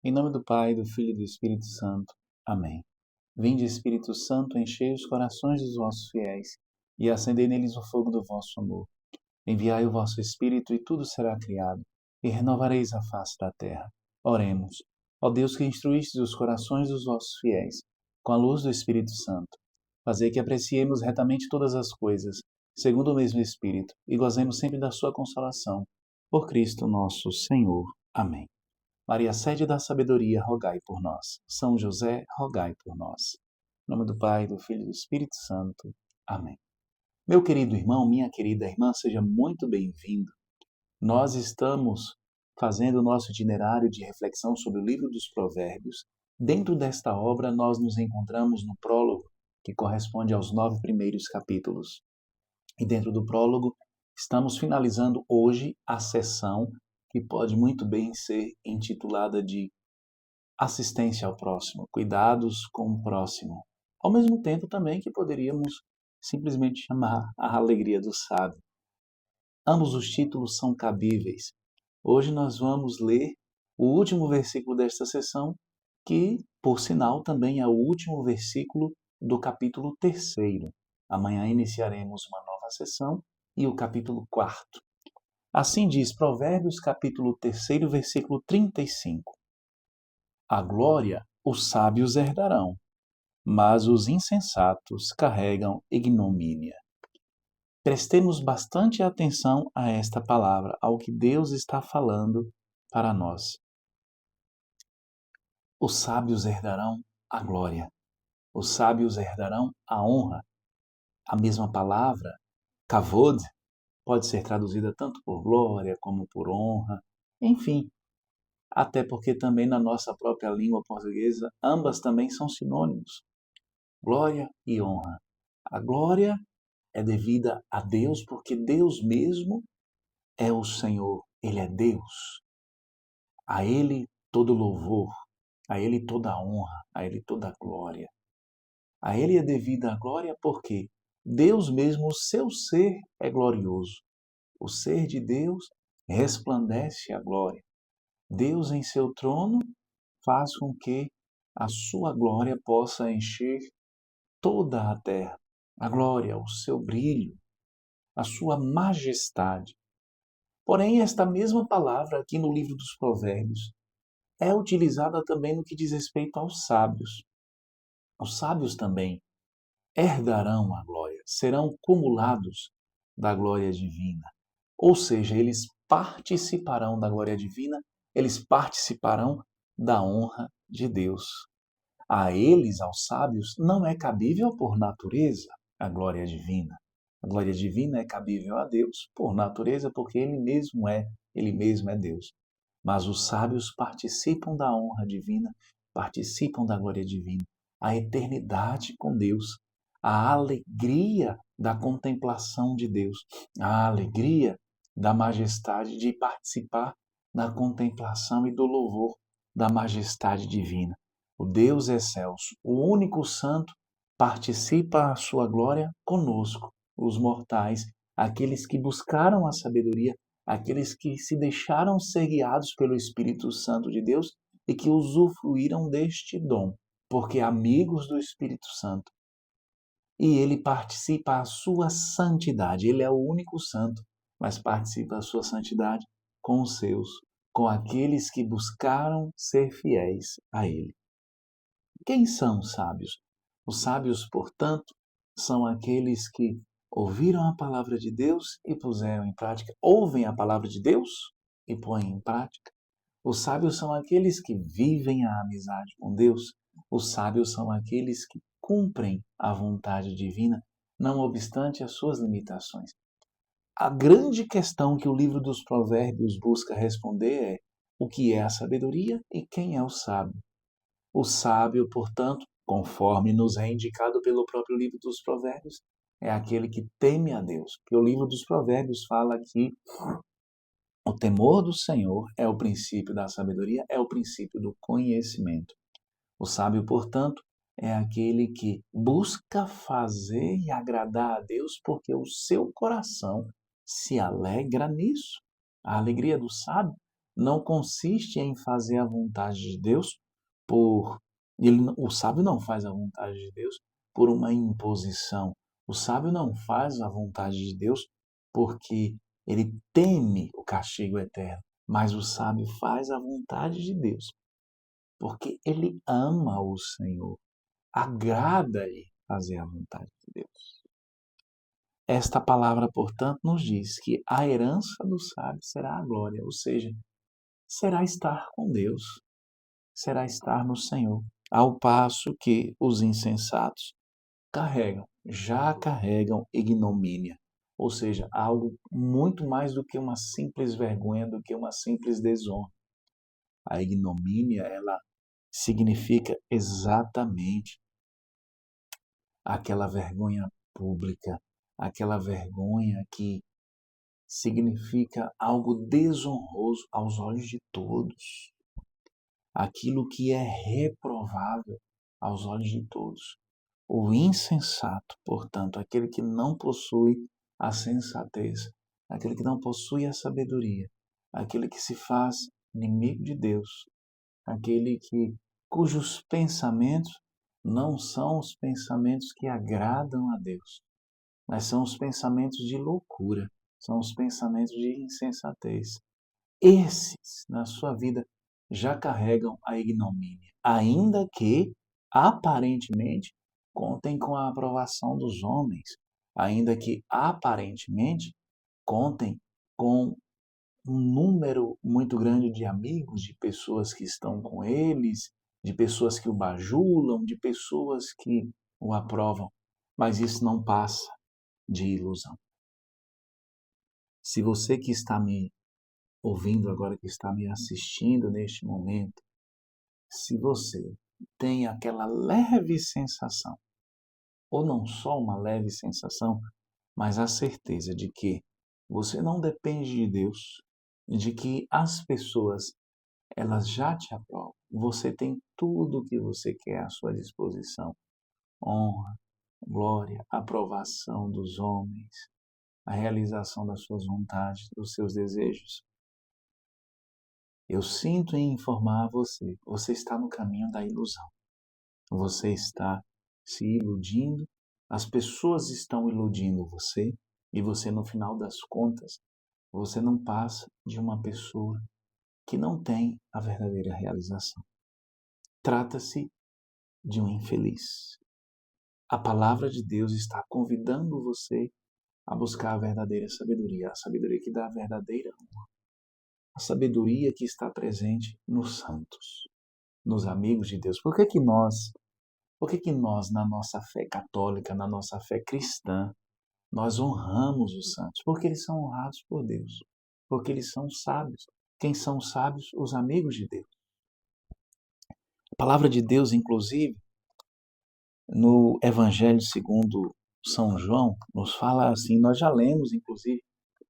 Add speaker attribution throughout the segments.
Speaker 1: Em nome do Pai, do Filho e do Espírito Santo. Amém. Vinde, Espírito Santo, enchei os corações dos vossos fiéis e acendei neles o fogo do vosso amor. Enviai o vosso Espírito e tudo será criado, e renovareis a face da terra. Oremos. Ó Deus que instruístes os corações dos vossos fiéis, com a luz do Espírito Santo, fazei que apreciemos retamente todas as coisas, segundo o mesmo Espírito, e gozemos sempre da sua consolação. Por Cristo nosso Senhor. Amém. Maria, sede da sabedoria, rogai por nós. São José, rogai por nós. Em nome do Pai, do Filho e do Espírito Santo. Amém. Meu querido irmão, minha querida irmã, seja muito bem-vindo. Nós estamos fazendo o nosso itinerário de reflexão sobre o livro dos Provérbios. Dentro desta obra, nós nos encontramos no prólogo, que corresponde aos 9 primeiros capítulos. E dentro do prólogo, estamos finalizando hoje a sessão que pode muito bem ser intitulada de assistência ao próximo, cuidados com o próximo. Ao mesmo tempo também que poderíamos simplesmente chamar a alegria do sábio. Ambos os títulos são cabíveis. Hoje nós vamos ler o último versículo desta sessão, que, por sinal, também é o último versículo do capítulo 3º. Amanhã iniciaremos uma nova sessão e o capítulo 4º. Assim diz Provérbios, capítulo 3º, versículo 35. A glória os sábios herdarão, mas os insensatos carregam ignomínia. Prestemos bastante atenção a esta palavra, ao que Deus está falando para nós. Os sábios herdarão a glória, os sábios herdarão a honra. A mesma palavra, kavod, pode ser traduzida tanto por glória como por honra, enfim. Até porque também na nossa própria língua portuguesa, ambas também são sinônimos. Glória e honra. A glória é devida a Deus, porque Deus mesmo é o Senhor, Ele é Deus. A Ele todo louvor, a Ele toda honra, a Ele toda glória. A Ele é devida a glória porque Deus mesmo, o seu ser é glorioso. O ser de Deus resplandece a glória. Deus em seu trono faz com que a sua glória possa encher toda a terra. A glória, o seu brilho, a sua majestade. Porém, esta mesma palavra aqui no livro dos Provérbios é utilizada também no que diz respeito aos sábios. Os sábios também herdarão a glória, serão cumulados da glória divina. Ou seja, eles participarão da glória divina, eles participarão da honra de Deus. A eles, aos sábios, não é cabível por natureza a glória divina. A glória divina é cabível a Deus por natureza, porque Ele mesmo é Deus. Mas os sábios participam da honra divina, participam da glória divina, a eternidade com Deus, a alegria da contemplação de Deus, a alegria da majestade de participar da contemplação e do louvor da majestade divina. O Deus excelso, o único santo, participa a sua glória conosco, os mortais, aqueles que buscaram a sabedoria, aqueles que se deixaram ser guiados pelo Espírito Santo de Deus e que usufruíram deste dom, porque amigos do Espírito Santo. E ele participa a sua santidade, ele é o único santo, mas participa a sua santidade com os seus, com aqueles que buscaram ser fiéis a ele. Quem são os sábios? Os sábios, portanto, são aqueles que ouviram a palavra de Deus e puseram em prática, ouvem a palavra de Deus e põem em prática. Os sábios são aqueles que vivem a amizade com Deus. Os sábios são aqueles que cumprem a vontade divina, não obstante as suas limitações. A grande questão que o livro dos Provérbios busca responder é: o que é a sabedoria e quem é o sábio? O sábio, portanto, conforme nos é indicado pelo próprio livro dos Provérbios, é aquele que teme a Deus. Porque o livro dos Provérbios fala que o temor do Senhor é o princípio da sabedoria, é o princípio do conhecimento. O sábio, portanto, é aquele que busca fazer e agradar a Deus porque o seu coração se alegra nisso. A alegria do sábio não consiste em fazer a vontade de Deus por o sábio não faz a vontade de Deus por uma imposição. O sábio não faz a vontade de Deus porque ele teme o castigo eterno, mas o sábio faz a vontade de Deus porque ele ama o Senhor, agrada-lhe fazer a vontade de Deus. Esta palavra, portanto, nos diz que a herança do sábio será a glória, ou seja, será estar com Deus, será estar no Senhor, ao passo que os insensatos já carregam ignomínia, ou seja, algo muito mais do que uma simples vergonha, do que uma simples desonra. A ignomínia, ela significa exatamente aquela vergonha pública, aquela vergonha que significa algo desonroso aos olhos de todos, aquilo que é reprovável aos olhos de todos. O insensato, portanto, aquele que não possui a sensatez, aquele que não possui a sabedoria, aquele que se faz inimigo de Deus, aquele cujos pensamentos não são os pensamentos que agradam a Deus, mas são os pensamentos de loucura, são os pensamentos de insensatez. Esses, na sua vida, já carregam a ignomínia, ainda que, aparentemente, contem com a aprovação dos homens, ainda que, aparentemente, contem com um número muito grande de amigos, de pessoas que estão com eles, de pessoas que o bajulam, de pessoas que o aprovam, mas isso não passa de ilusão. Se você que está me ouvindo agora, que está me assistindo neste momento, se você tem aquela leve sensação, ou não só uma leve sensação, mas a certeza de que você não depende de Deus, de que as pessoas elas já te aprovam, você tem tudo o que você quer à sua disposição: honra, glória, aprovação dos homens, a realização das suas vontades, dos seus desejos. Eu sinto em informar a você, você está no caminho da ilusão. Você está se iludindo, as pessoas estão iludindo você, e você, no final das contas, você não passa de uma pessoa que não tem a verdadeira realização. Trata-se de um infeliz. A palavra de Deus está convidando você a buscar a verdadeira sabedoria, a sabedoria que dá a verdadeira honra, a sabedoria que está presente nos santos, nos amigos de Deus. Por que nós, na nossa fé católica, na nossa fé cristã, nós honramos os santos? Porque eles são honrados por Deus, porque eles são sábios. Quem são sábios? Os amigos de Deus. A palavra de Deus, inclusive, no Evangelho segundo São João, nos fala assim, nós já lemos, inclusive,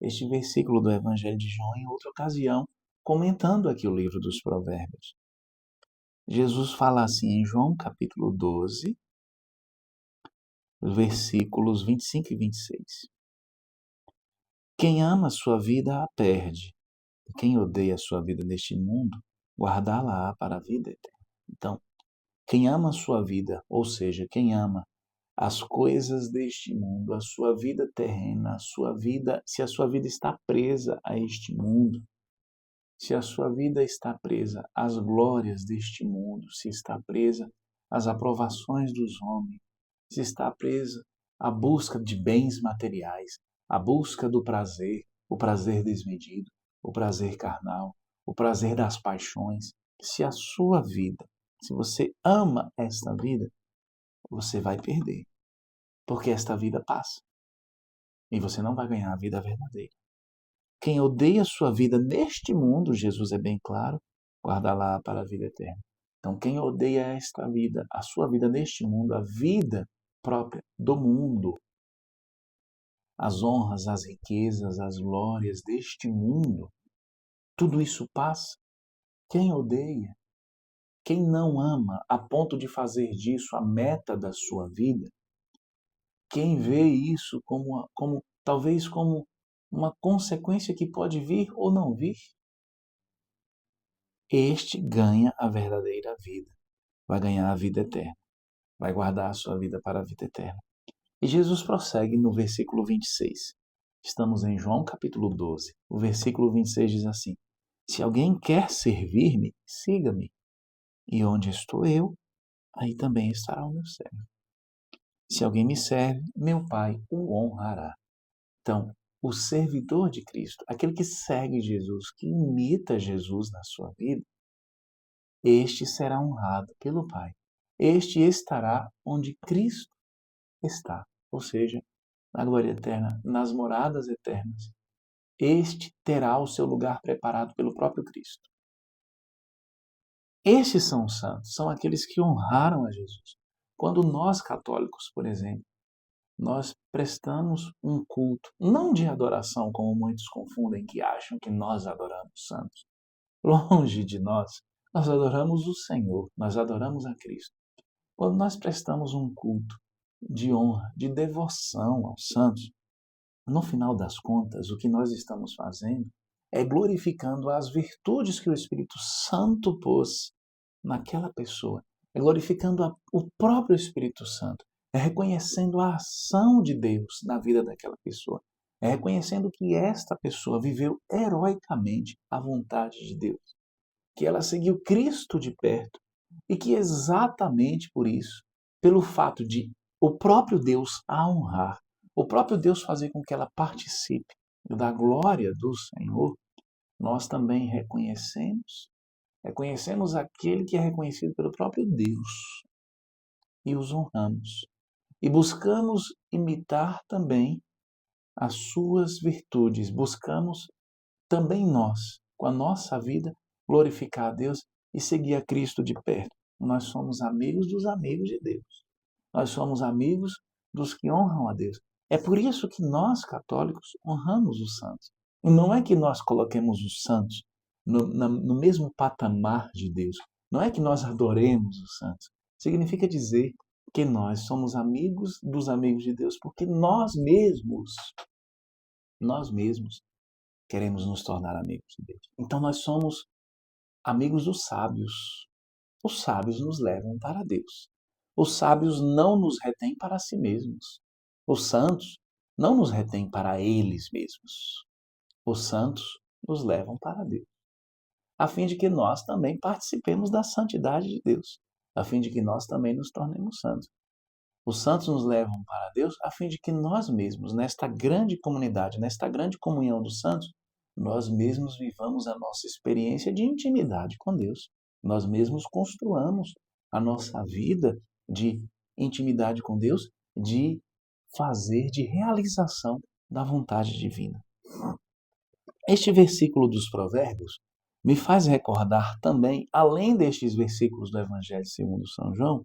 Speaker 1: este versículo do Evangelho de João em outra ocasião, comentando aqui o livro dos Provérbios. Jesus fala assim em João capítulo 12, versículos 25 e 26. Quem ama a sua vida a perde, e quem odeia a sua vida neste mundo, guardá-la-á para a vida eterna. Então, quem ama a sua vida, ou seja, quem ama as coisas deste mundo, a sua vida terrena, a sua vida, se a sua vida está presa a este mundo, se a sua vida está presa às glórias deste mundo, se está presa às aprovações dos homens, se está presa à busca de bens materiais, à busca do prazer, o prazer desmedido, o prazer carnal, o prazer das paixões, se a sua vida, se você ama esta vida, você vai perder, porque esta vida passa e você não vai ganhar a vida verdadeira. Quem odeia a sua vida neste mundo, Jesus é bem claro, guarda-la para a vida eterna. Então, quem odeia esta vida, a sua vida neste mundo, a vida própria do mundo, as honras, as riquezas, as glórias deste mundo, tudo isso passa. Quem odeia, quem não ama a ponto de fazer disso a meta da sua vida, quem vê isso talvez como uma consequência que pode vir ou não vir, este ganha a verdadeira vida, vai ganhar a vida eterna, vai guardar a sua vida para a vida eterna. E Jesus prossegue no versículo 26. Estamos em João capítulo 12. O versículo 26 diz assim: Se alguém quer servir-me, siga-me. E onde estou eu, aí também estará o meu servo. Se alguém me serve, meu Pai o honrará. Então, o servidor de Cristo, aquele que segue Jesus, que imita Jesus na sua vida, este será honrado pelo Pai. Este estará onde Cristo está, ou seja, na glória eterna, nas moradas eternas. Este terá o seu lugar preparado pelo próprio Cristo. Estes são os santos, são aqueles que honraram a Jesus. Quando nós católicos, por exemplo, nós prestamos um culto, não de adoração, como muitos confundem, que acham que nós adoramos santos. Longe de nós adoramos o Senhor, nós adoramos a Cristo. Quando nós prestamos um culto de honra, de devoção aos santos, no final das contas, o que nós estamos fazendo é glorificando as virtudes que o Espírito Santo pôs naquela pessoa, é glorificando o próprio Espírito Santo, é reconhecendo a ação de Deus na vida daquela pessoa, é reconhecendo que esta pessoa viveu heroicamente a vontade de Deus, que ela seguiu Cristo de perto e que exatamente por isso, pelo fato de o próprio Deus a honrar, o próprio Deus fazer com que ela participe da glória do Senhor, nós também reconhecemos aquele que é reconhecido pelo próprio Deus e os honramos. E buscamos imitar também as suas virtudes, buscamos também nós, com a nossa vida, glorificar a Deus e seguir a Cristo de perto. Nós somos amigos dos amigos de Deus. Nós somos amigos dos que honram a Deus. É por isso que nós, católicos, honramos os santos. E não é que nós coloquemos os santos no mesmo patamar de Deus. Não é que nós adoremos os santos. Significa dizer que nós somos amigos dos amigos de Deus, porque nós mesmos queremos nos tornar amigos de Deus. Então nós somos amigos dos sábios. Os sábios nos levam para Deus. Os sábios não nos retêm para si mesmos. Os santos não nos retêm para eles mesmos. Os santos nos levam para Deus, a fim de que nós também participemos da santidade de Deus, a fim de que nós também nos tornemos santos. Os santos nos levam para Deus a fim de que nós mesmos, nesta grande comunidade, nesta grande comunhão dos santos, nós mesmos vivamos a nossa experiência de intimidade com Deus. Nós mesmos construamos a nossa vida de intimidade com Deus, de realização da vontade divina. Este versículo dos Provérbios me faz recordar também, além destes versículos do Evangelho segundo São João,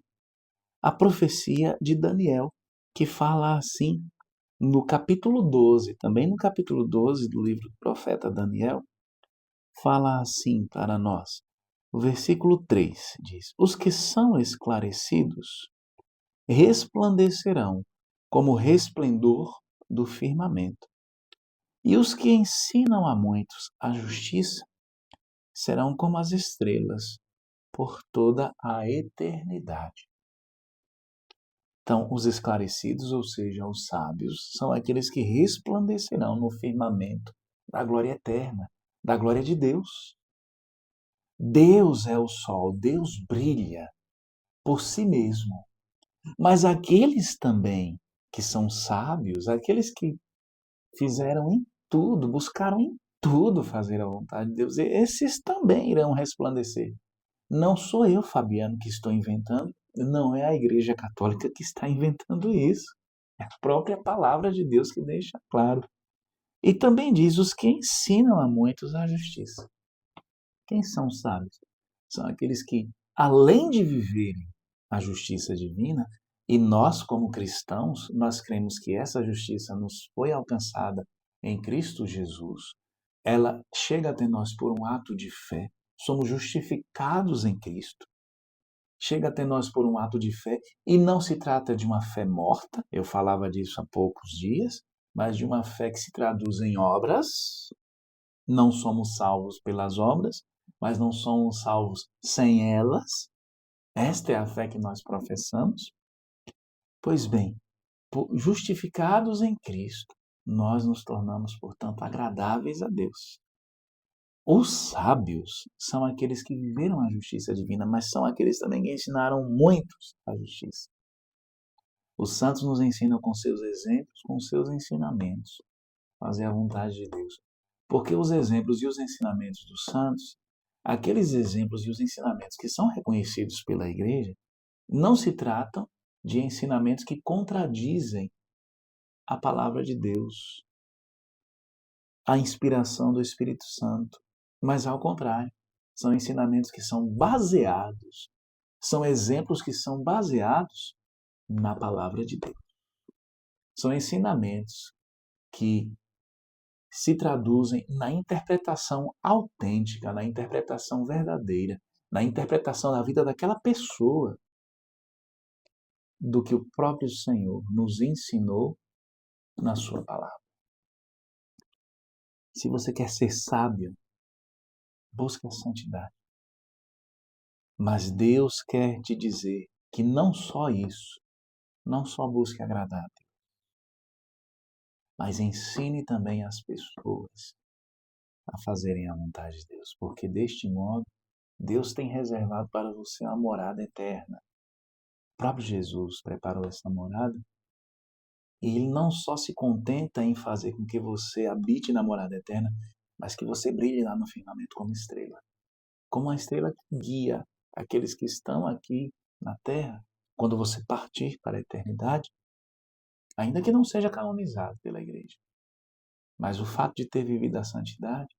Speaker 1: a profecia de Daniel, que fala assim no capítulo 12, também no capítulo 12 do livro do profeta Daniel, fala assim para nós. O versículo 3 diz: Os que são esclarecidos resplandecerão como o resplendor do firmamento, e os que ensinam a muitos a justiça serão como as estrelas por toda a eternidade. Então, os esclarecidos, ou seja, os sábios, são aqueles que resplandecerão no firmamento da glória eterna, da glória de Deus. Deus é o sol, Deus brilha por si mesmo. Mas aqueles também que são sábios, aqueles que fizeram em tudo, buscaram em tudo fazer a vontade de Deus, esses também irão resplandecer. Não sou eu, Fabiano, que estou inventando, não é a Igreja Católica que está inventando isso. É a própria palavra de Deus que deixa claro. E também diz os que ensinam a muitos a justiça. Quem são os sábios? São aqueles que, além de viverem a justiça divina, e nós, como cristãos, nós cremos que essa justiça nos foi alcançada em Cristo Jesus. Ela chega até nós por um ato de fé. Somos justificados em Cristo. Chega até nós por um ato de fé, e não se trata de uma fé morta, eu falava disso há poucos dias, mas de uma fé que se traduz em obras. Não somos salvos pelas obras, mas não somos salvos sem elas. Esta é a fé que nós professamos. Pois bem, justificados em Cristo, nós nos tornamos, portanto, agradáveis a Deus. Os sábios são aqueles que viveram a justiça divina, mas são aqueles também que ensinaram muitos a justiça. Os santos nos ensinam com seus exemplos, com seus ensinamentos, fazer a vontade de Deus. Porque os exemplos e os ensinamentos dos santos, aqueles exemplos e os ensinamentos que são reconhecidos pela igreja, não se tratam de ensinamentos que contradizem a palavra de Deus, a inspiração do Espírito Santo, mas ao contrário, são ensinamentos que são baseados, são exemplos que são baseados na palavra de Deus. São ensinamentos que se traduzem na interpretação autêntica, na interpretação verdadeira, na interpretação da vida daquela pessoa, do que o próprio Senhor nos ensinou na sua palavra. Se você quer ser sábio, busque a santidade. Mas Deus quer te dizer que não só isso, não só busque agradar a Deus, mas ensine também as pessoas a fazerem a vontade de Deus, porque deste modo Deus tem reservado para você uma morada eterna. O próprio Jesus preparou essa morada e Ele não só se contenta em fazer com que você habite na morada eterna, mas que você brilhe lá no firmamento como estrela. Como uma estrela que guia aqueles que estão aqui na terra, quando você partir para a eternidade, ainda que não seja canonizado pela igreja. Mas o fato de ter vivido a santidade,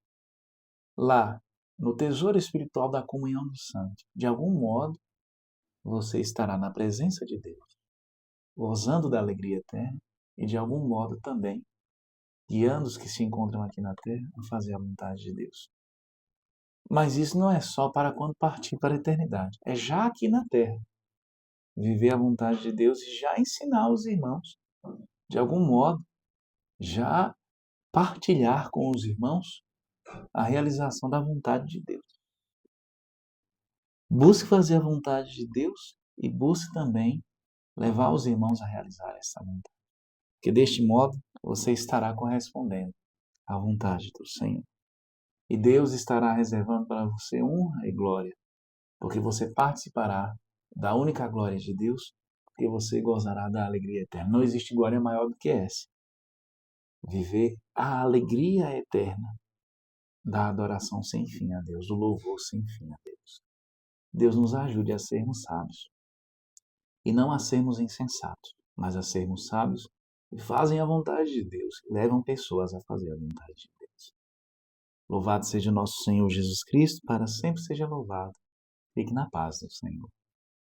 Speaker 1: lá, no tesouro espiritual da comunhão dos santos, de algum modo, você estará na presença de Deus, gozando da alegria eterna e, de algum modo, também guiando os que se encontram aqui na terra a fazer a vontade de Deus. Mas isso não é só para quando partir para a eternidade, é já aqui na terra. Viver a vontade de Deus e já ensinar os irmãos, de algum modo, já partilhar com os irmãos a realização da vontade de Deus. Busque fazer a vontade de Deus e busque também levar os irmãos a realizar essa vontade. Porque deste modo você estará correspondendo à vontade do Senhor. E Deus estará reservando para você honra e glória, porque você participará da única glória de Deus, porque você gozará da alegria eterna. Não existe glória maior do que essa. Viver a alegria eterna da adoração sem fim a Deus, do louvor sem fim a Deus. Deus nos ajude a sermos sábios e não a sermos insensatos, mas a sermos sábios e fazem a vontade de Deus, e levam pessoas a fazer a vontade de Deus. Louvado seja o nosso Senhor Jesus Cristo, para sempre seja louvado. Fique na paz do Senhor.